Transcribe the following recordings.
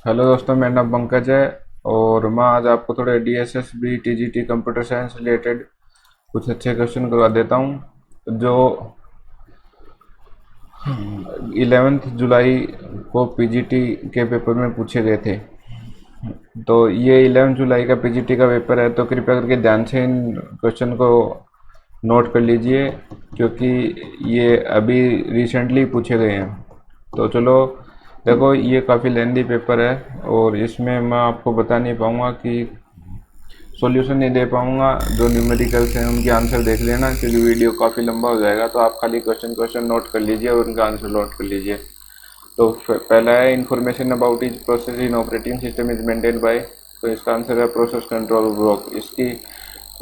Hello दोस्तों, मेरा नाम पंकज है और मैं आज आपको थोड़े DSSB TGT computer science related कुछ अच्छे क्वेश्चन करवा देता हूँ जो 11 जुलाई को PGT के पेपर में पूछे गए थे। तो ये 11 जुलाई का PGT का पेपर है, तो कृपया करके ध्यान से इन क्वेश्चन को नोट कर लीजिए क्योंकि ये अभी रिसेंटली पूछे गए हैं। तो चलो देखो, ये काफ़ी लेंदी पेपर है और इसमें मैं आपको बता नहीं पाऊँगा कि सॉल्यूशन नहीं दे पाऊँगा। जो न्यूमेरिकल्स हैं उनके आंसर देख लेना क्योंकि वीडियो काफ़ी लंबा हो जाएगा, तो आप खाली क्वेश्चन क्वेश्चन नोट कर लीजिए और उनका आंसर नोट कर लीजिए। तो पहला है information about each process in operating system is maintain by. तो इसका आंसर है प्रोसेस कंट्रोल ब्लॉक। इसकी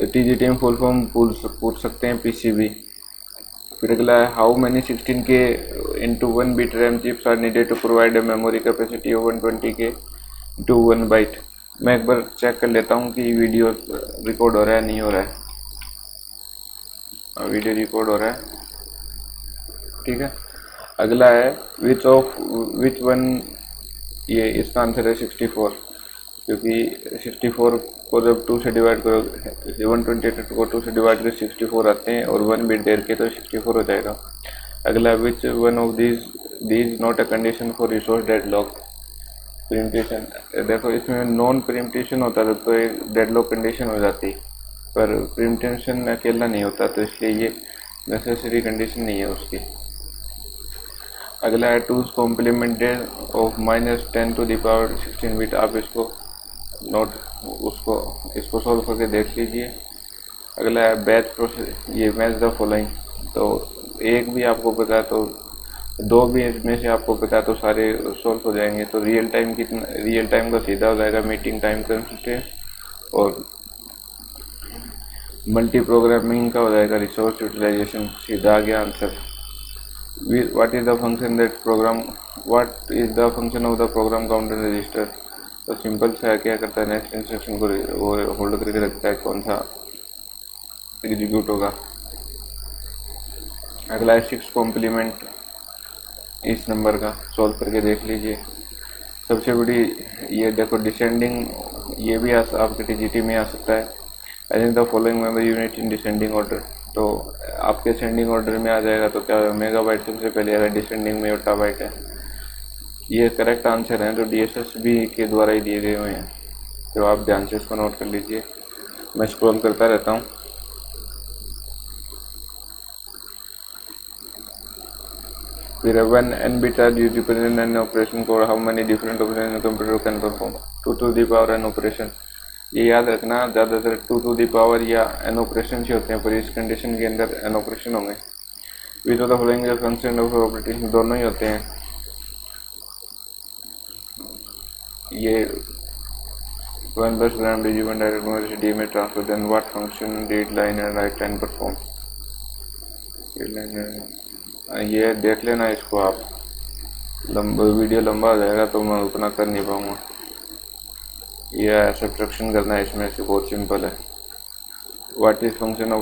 TGT में फुल फॉर्म पूछ सकते हैं PCB। फिर अगला है how many 16K into 1 bit RAM chips are needed to provide a memory capacity of 120K into 1 byte. मैं एक बार चेक कर लेता हूँ कि वीडियो रिकॉर्ड हो रहा है नहीं हो रहा है। वीडियो रिकॉर्ड हो रहा है, ठीक है। अगला है विच वन। ये इसका आंसर है 64 क्योंकि 64 को जब 2 से डिवाइड करो, 128 को 2 से डिवाइड कर 64 आते हैं और 1 बिट देर के तो 64 हो जाएगा। अगला which one of these not a condition for resource deadlock preemption. देखो, इसमें नॉन प्रिम्पटेशन होता है तो एक डेडलॉक कंडीशन हो जाती, पर प्रिम्पटेशन अकेला नहीं होता, तो इसलिए ये नेसेसरी कंडीशन नहीं है उसकी। अगला है टूज कॉम्प्लीमेंटेड ऑफ -10⁻16 बिट। आप इसको नोट इसको सॉल्व करके देख लीजिए। अगला है बैच प्रोसेस, ये मैच द फॉलोइंग। तो एक भी आपको पता है तो दो भी इसमें से आपको पता है तो सारे सॉल्व हो जाएंगे। तो रियल टाइम का सीधा हो जाएगा मीटिंग टाइम कंस्टेंट, और मल्टी प्रोग्रामिंग का हो जाएगा रिसोर्स यूटिलाइजेशन। सीधा आ गया answer. What is the function of the program counter register. तो सिंपल सा है, क्या करता है नेक्स्ट इंस्ट्रक्शन को वो होल्ड करके रखता है कौन सा एग्जीक्यूट होगा। अगला है 6 कॉम्प्लीमेंट इस नंबर का, सॉल्व करके देख लीजिए। सबसे बड़ी ये देखो डिसेंडिंग, ये भी आपके TGT में आ सकता है। Arrange the following memory unit in descending order. तो आपके असेंडिंग ऑर्डर में आ जाएगा तो क्या मेगाबाइट सबसे पहले आएगा, डिसेंडिंग में योटाबाइट है। ये करेक्ट आंसर हैं जो DSSB के द्वारा ही दिए गए हुए हैं, तो आप ध्यान से इसको नोट कर लीजिए। मैं स्क्रॉल करता रहता हूँ। फिर 1 n bit are used to represent an operation code. How many different operations a computer can perform? 2 to the power n operation. ये याद रखना, ज़्यादातर 2 to the power या n ऑपरेशन ही होते हैं, पर इस कंडीशन के अंदर n ऑपरेशन होंगे। Which of the following function of operating, दोनों ही होते हैं। ये 1 + डिजिबल डायरेक्ट मेमोरी में transfer. Then what function read line and write line perform. ये देख लेना इसको आप, वीडियो लंबा हो जाएगा तो मैं उतना कर नहीं पाऊँगा। यह सब्ट्रैक्शन करना है इसमें से, बहुत सिंपल है। What is function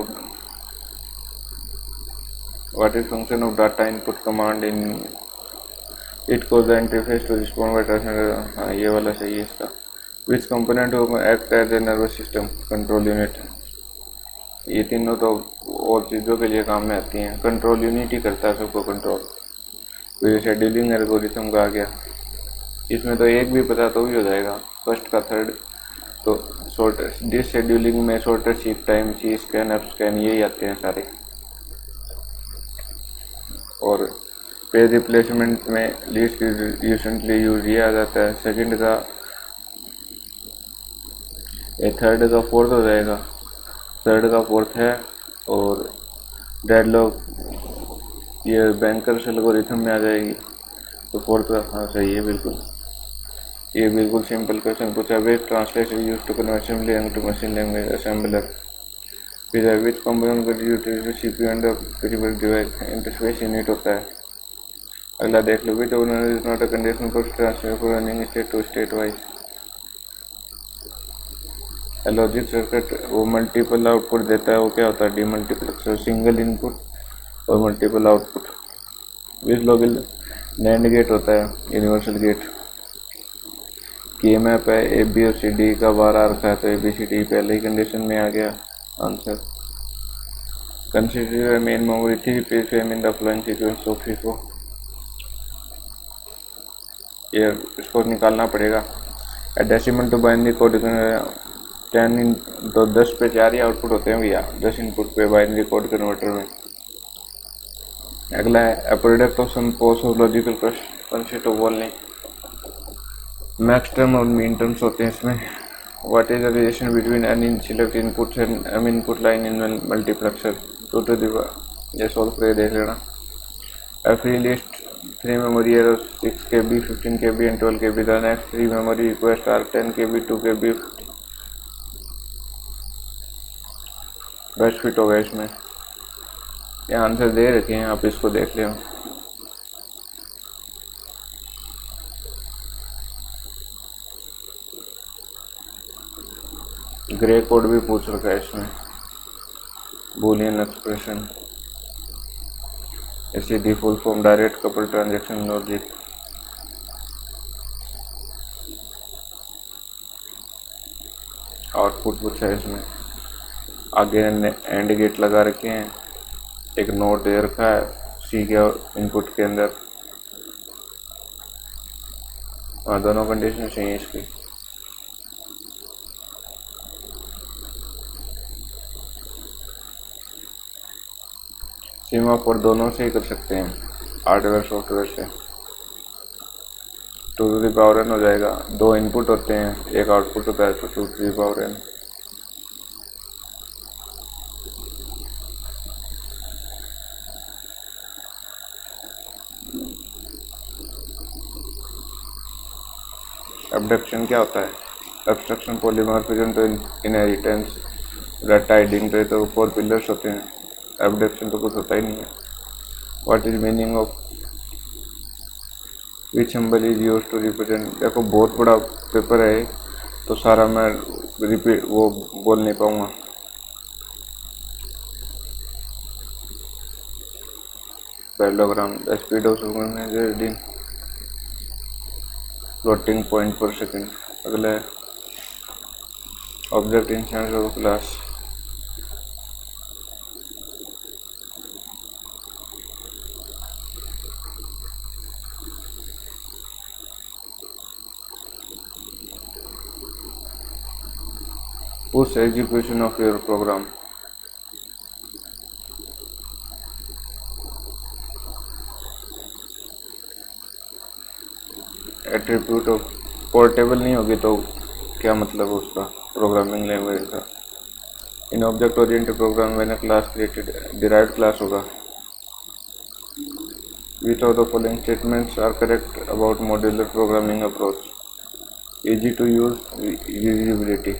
of data input command in it cause the interface to respond by translator. हाँ, ये वाला सही है इसका। Which component of act as a nervous system control unit. ये तीनों तो और चीज़ों के लिए काम में आती हैं, कंट्रोल यूनिट ही करता है सबको कंट्रोल। फिर शेड्यूलिंग एल्गोरिथम का आ गया, इसमें तो एक भी पता तो भी हो जाएगा, फर्स्ट का थर्ड। तो शॉर्टर डिस शेड्यूलिंग में shorter seek time, C scan, F scan, यही आते हैं सारे। और पेज रिप्लेसमेंट में लिस्ट रिसेंटली यूज ये आ जाता है। सेकंड का थर्ड का फोर्थ हो जाएगा, थर्ड का फोर्थ है। और डेडलॉक ये बैंकर्स एल्गोरिथम में आ जाएगी, तो फोर्थ का हाँ सही है बिल्कुल। ये बिल्कुल सिंपल क्वेश्चन पूछा। Which translator use to convert assembly language to machine language, assembler. फिर विच कंपोनेंट को utilise CPU and peripheral device, interface unit होता है। अगला देख लो, which is not a condition for transfer for running state to state wise. Logic circuit वो multiple output देता है, वो क्या होता है, डीमल्टीप्लेक्सर। सिंगल इनपुट और multiple output. Which logic NAND gate होता है, यूनिवर्सल गेट। के मैप है, ए बी और सी डी का बार आ रखा है, तो ए बी सी डी पहले ही कंडीशन में आ गया answer. Consider main memory 3 page frame in the flowing sequence of FIFO। ये इसको निकालना पड़ेगा। डेसिमल टू बाइनरी कोड 10 इन तो 10 पे 4 ही आउटपुट होते हैं भैया 10 इनपुट पे बाइनरी कोड कन्वर्टर में। अगला है a product of sum post of logical concept of walling. Max term और मीन टर्म्स होते हैं इसमें। What is the relation between N select input and M input line in multiplexer to to the ये solve करके देख लेना। A free list 3 memory arrows 6 KB, 15 KB and 12 KB. The next 3 memory requests are 10 KB, 2 KB. Best fit होगा इसमें। ये answer दे रखे हैं, आप इसको देख लें। ग्रे कोड भी पूछ रखा है इसमें, बूलियन एक्सप्रेशन। ऐसे default form direct couple transaction logic. Output पूछा है इसमें। आगे एंड गेट लगा रखे हैं, एक नोट दे रखा है सी के इनपुट के अंदर। हाँ, दोनों कंडीशन चाहिए इसकी। सीमाफोर दोनों से ही कर सकते हैं, हार्डवेयर सॉफ्टवेयर से। 2 टू द पावर n हो जाएगा। 2 इनपुट होते हैं, एक आउटपुट होता है, तो 2 to the power n। Abduction क्या होता है? एब्स्ट्रक्शन, पॉलीमॉर्फिज्म, तो इनहेरिटेंस, डाटा हाइडिंग, तो 4 पिलर्स होते हैं। एब्डक्शन तो कुछ होता ही नहीं है। What is meaning of which symbol is used to represent. देखो बहुत बड़ा पेपर है, तो सारा मैं रिपीट वो बोल नहीं पाऊंगा। Parallelogram, the speed of reading floating point पर सेकेंड। अगला है object in sense of class. Push execution of your program. Attribute of portable नहीं होगी तो क्या मतलब है उसका, प्रोग्रामिंग लैंग्वेज का। In object oriented program when a class created, derived class होगा। Which of the following statements are correct about modular programming approach? Easy to use, usability।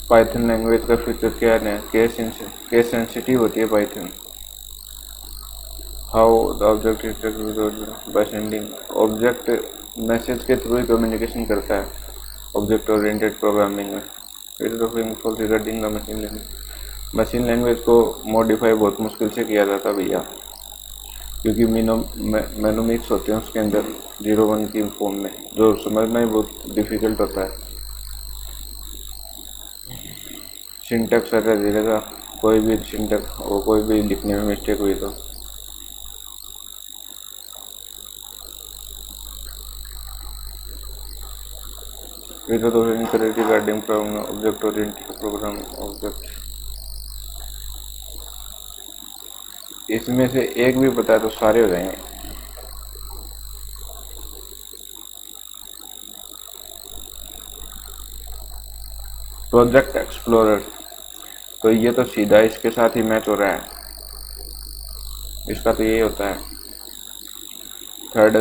Python language का फीचर क्या है? केस सेंसिटिव होती है Python. How the object interact by sending. Object message के through ही communication करता है object oriented programming में। Regarding the machine language. Machine language को मॉडिफाई बहुत मुश्किल से किया जाता भैया, क्योंकि मेनोमिक्स होते हैं उसके अंदर 0-1 की फॉर्म में, जो समझना ही बहुत डिफिकल्ट होता है। सिंटैक्स अगर देगा, कोई भी सिंटैक्स और कोई भी लिखने में मिस्टेक हुई तो। Regarding object oriented programme object. इसमें से एक भी बताए तो सारे हो जाएंगे। प्रोजेक्ट एक्सप्लोरर, तो ये तो सीधा इसके साथ ही मैच हो रहा है, इसका तो ये होता है। थर्ड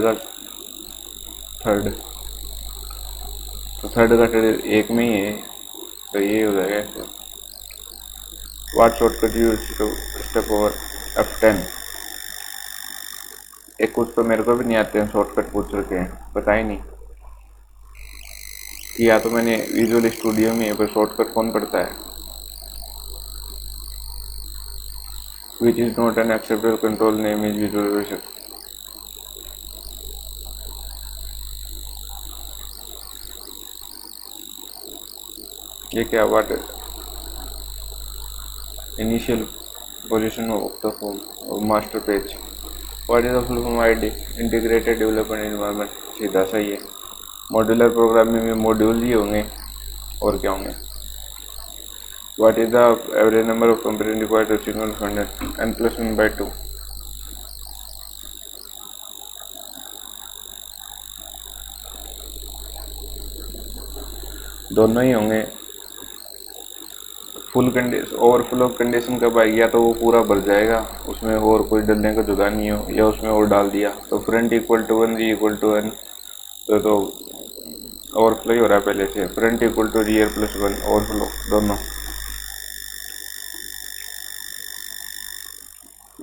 तो थर्ड का एक में ही है, तो ये हो जाएगा। What shortcut use to step over F10। एक कुछ तो मेरे को भी नहीं आते हैं, शॉर्टकट पूछ रखे हैं, पता ही नहीं कि या तो मैंने विजुअल स्टूडियो में पर शॉर्टकट कौन पढ़ता है। Which is not an acceptable control name is visual basic. ये क्या what initial position of the form master page, what is the full form ID integrated development environment, सीधा सही है। मॉड्यूलर प्रोग्रामिंग में मॉड्यूल ही होंगे और क्या होंगे। What is the average number of comparison required to single fund n+1/2, दोनों ही होंगे। फुल कंडीशन ओवरफ्लो कंडीशन कब आएगी, या तो वो पूरा भर जाएगा उसमें और कोई डालने का जुगाड़ नहीं हो, या उसमें और डाल दिया तो front equal to 1 G equal to 1 तो ओवरफ्लो ही हो रहा है पहले से। Front equal to rear plus 1 overflow दोनों।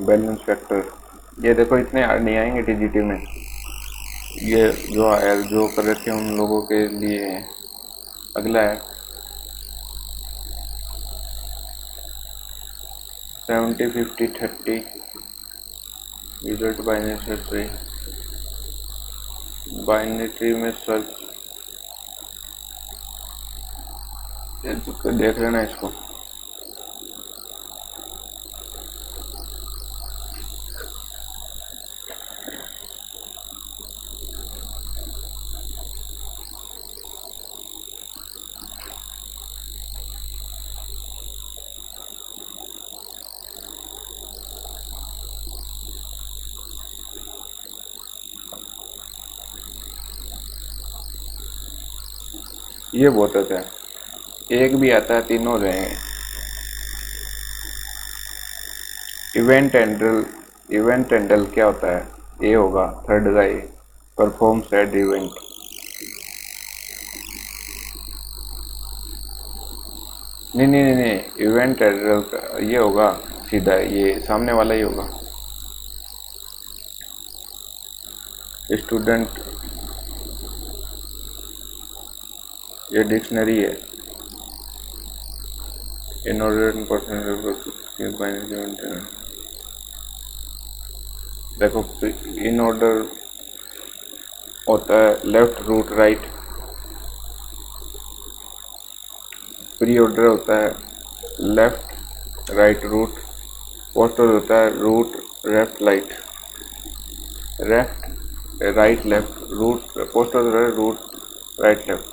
बैलेंस फैक्टर ये देखो इतने हार्ड नहीं आएंगे टीजीटी में, ये जो आया जो कर रखे हैं उन लोगों के लिए है। अगला है 70-50-30 रिजल्ट बाइनरी ट्री में सर्च, देख लेना इसको। ये बहुत होता है, एक भी आता है तीनों हो जाएंगे। इवेंट हैंडल क्या होता है, ये होगा थर्ड का, ये परफॉर्म सेड इवेंट। नहीं, इवेंट हैंडल का ये होगा सीधा, ये सामने वाला ही होगा। स्टूडेंट ये डिक्शनरी है। इन ऑर्डर देखो इन ऑर्डर होता है left root right, pre order होता है left right root, post order होता है root left right left, root post order है root right left.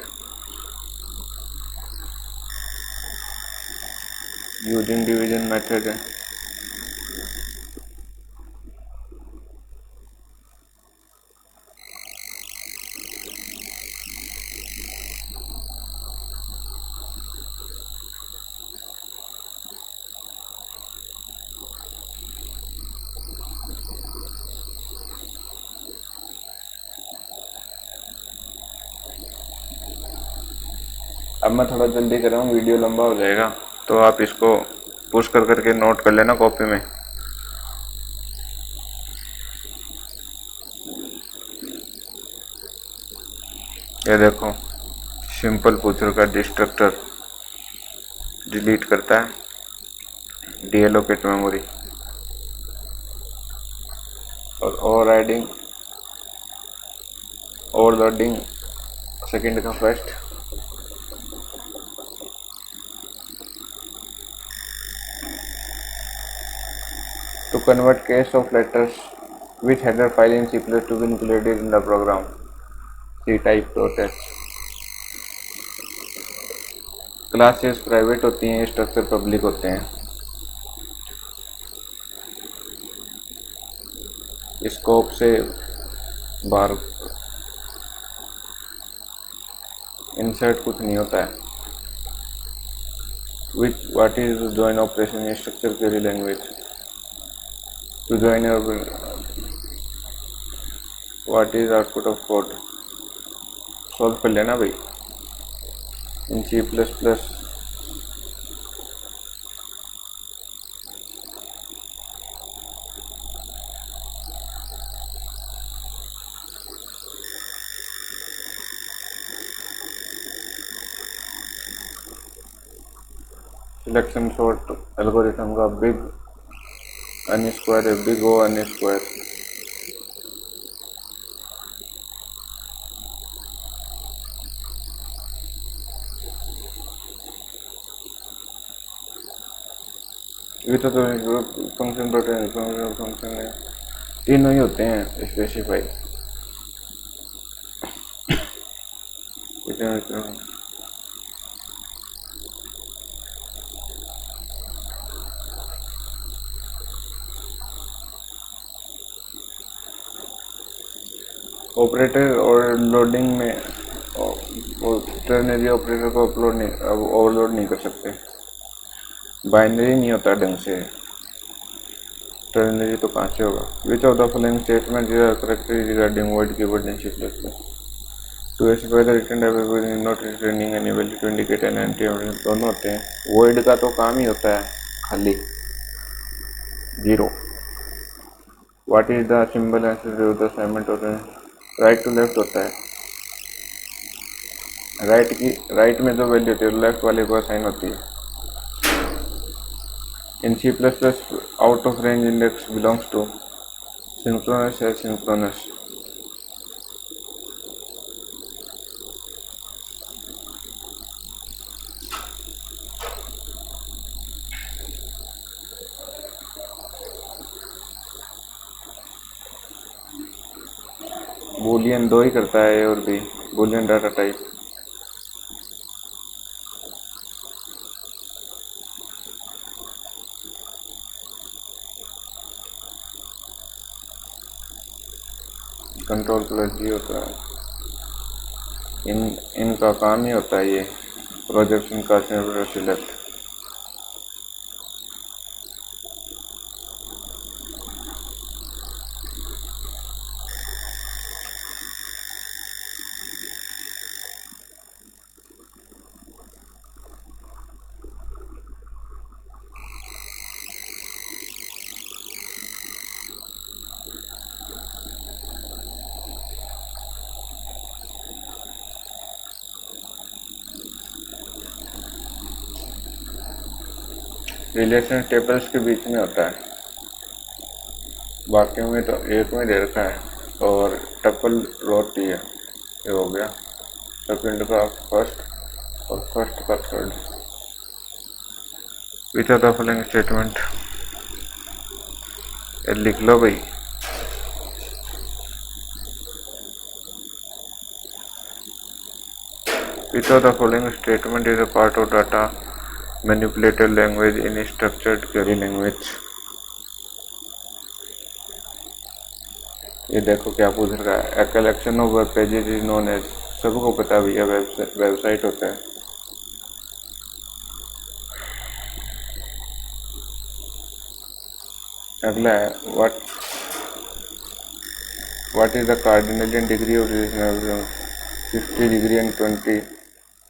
Using division method है। अब मैं थोड़ा जल्दी कर रहा हूँ, वीडियो लंबा हो जाएगा, तो आप इसको पुश कर करके नोट कर लेना कॉपी में। ये देखो सिंपल पूछ का डिस्ट्रक्टर डिलीट करता है डीएलोकेट मेमोरी, और ओवरराइडिंग ओवरलोडिंग सेकंड का first. To convert case of letters with header file in C++ to be included in the program, ctype.h। Classes private होती हैं, स्ट्रक्चर पब्लिक होते हैं। स्कोप से बाहर इंसर्ट कुछ नहीं होता है। What is join operation in structure query language, to join your what is output of code, solve कर लेना भाई इन C++। सिलेक्शन शॉर्ट एल्गोरिथम का बिग N स्क्वायर है, बिग O N स्क्वायर। ये तो फंक्शन प्रोटेन फंक्शन है, तीनों ही होते हैं स्पेसिफाई। ऑपरेटर और लोडिंग में टर्नरी ऑपरेटर को अपलोड नहीं, अब ओवरलोड नहीं कर सकते। बाइनरी नहीं होता ढंग से, टर्नरी तो कहाँ से होगा। Which of the following statement correct regarding word keyword in C plus plus. To specify the return type not returning any value to indicate an anti दोनों होते हैं। वर्ड का तो काम ही होता है खाली zero. What is the symbol and the assignment होता है, राइट टू लेफ्ट होता है। राइट में जो वैल्यू होती है लेफ्ट वाले को असाइन होती है। In C plus plus out of range index belongs to synchronous या सिंक्रोनस। बूलियन दो ही करता है और भी, boolean data type. Control plus G होता है। इनका काम ही होता है ये प्रोजेक्शन का सिलेक्ट। रिलेशन टेबल्स के बीच में होता है, बाकी में तो एक में दे रखा है और टपल रोटी है। ये हो गया सेकंड का फर्स्ट और फर्स्ट का third. Which of the following statement, लिख लो भाई। Which of the following statement is a part of data manipulated language in structured query language. ये देखो क्या पूछ रहा है। A collection of web pages is known as, सबको पता है भैया वेबसाइट होता है। अगला है what is the cardinality degree of 50 degree and 20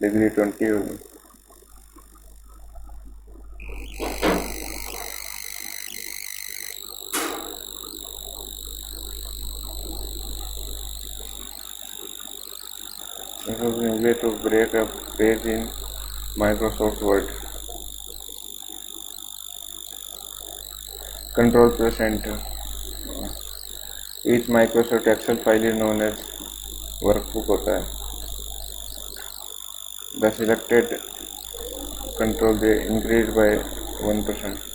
degree 20 होगी। way to break a page in Microsoft Word. Control plus enter. Each Microsoft Excel file is known as workbook होता है। The selected control they increased by 1%.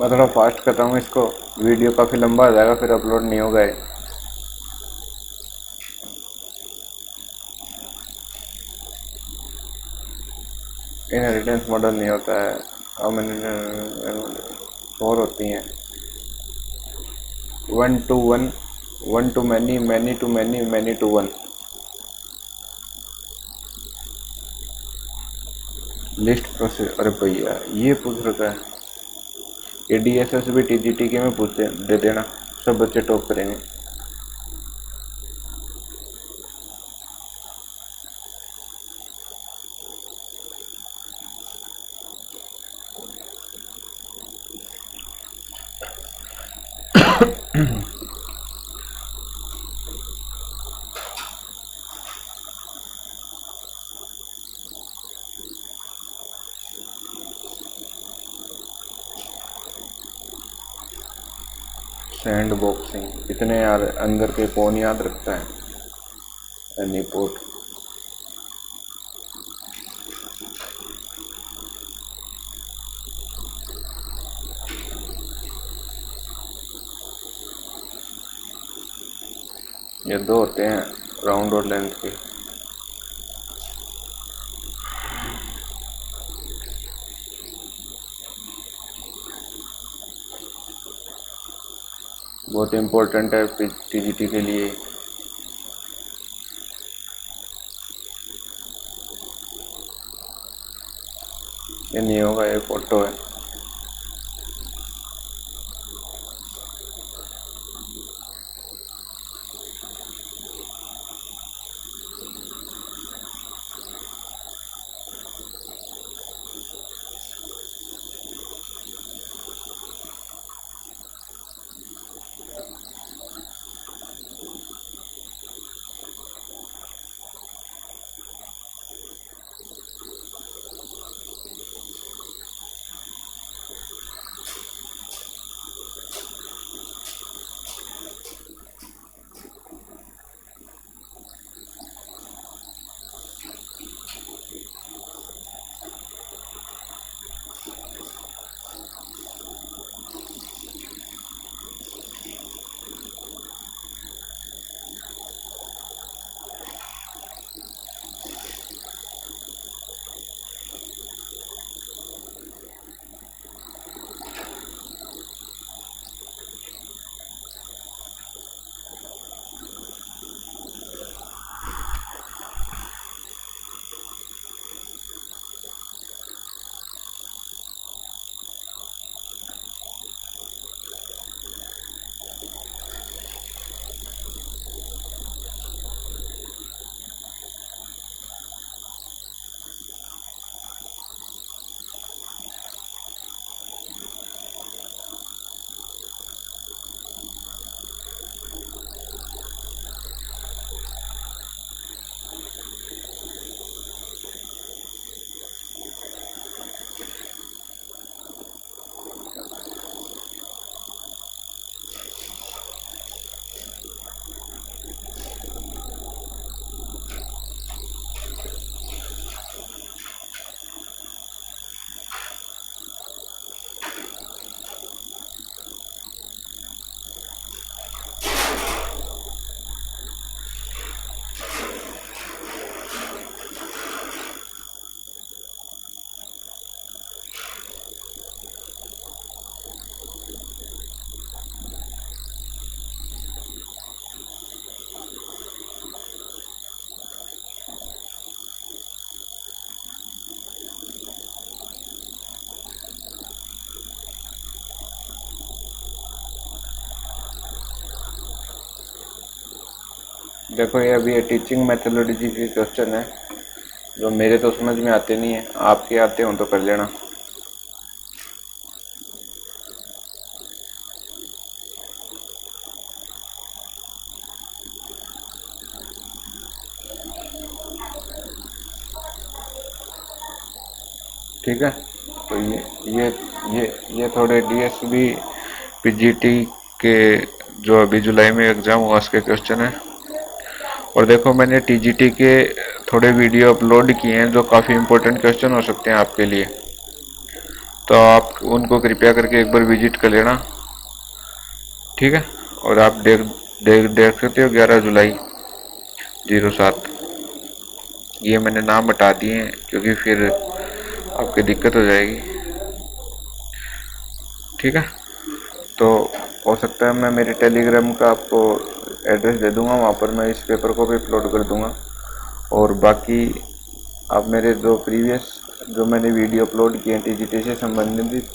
और थोड़ा fast करता हूँ इसको, video काफ़ी लंबा हो जाएगा फिर अपलोड नहीं होगा ये। इनहेरिटेंस मॉडल नहीं होता है, फोर होती हैं, 1 to 1, 1 to many, many to many, many to 1। List process, अरे भैया ये पूछ रखा है, ये DSS भी TGT के में पूछते दे देना, सब बच्चे टॉप करेंगे। सैंड बॉक्सिंग, इतने यार अंदर के कौन याद रखता है। एनीपोर्ट, ये दो होते हैं राउंड और लेंथ के। बहुत इम्पोर्टेंट है TGT के लिए। ये नहीं होगा, ये फोटो है। देखो ये अभी ये टीचिंग मेथोडोलॉजी के क्वेश्चन है जो मेरे तो समझ में आते नहीं है, आपके आते हो तो कर लेना। ठीक है, तो ये थोड़े DSB PGT के जो अभी जुलाई में एग्ज़ाम हुआ उसके क्वेश्चन है। और देखो मैंने TGT के थोड़े वीडियो अपलोड किए हैं जो काफ़ी इम्पोर्टेंट क्वेश्चन हो सकते हैं आपके लिए। तो आप उनको कृपया करके एक बार विजिट कर लेना, ठीक है। और आप देख सकते हो 11 जुलाई 07, ये मैंने नाम हटा दिए हैं क्योंकि फिर आपकी दिक्कत हो जाएगी, ठीक है। तो हो सकता है मैं मेरे टेलीग्राम का आपको एड्रेस दे दूंगा, वहाँ पर मैं इस पेपर को भी अपलोड कर दूंगा। और बाकी आप मेरे जो मैंने वीडियो अपलोड किए हैं टीजीटी से संबंधित,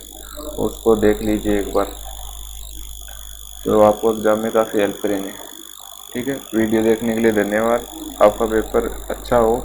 उसको देख लीजिए एक बार, तो आपको एग्ज़ाम में काफ़ी हेल्प करेंगे, ठीक है। वीडियो देखने के लिए धन्यवाद। आपका पेपर अच्छा हो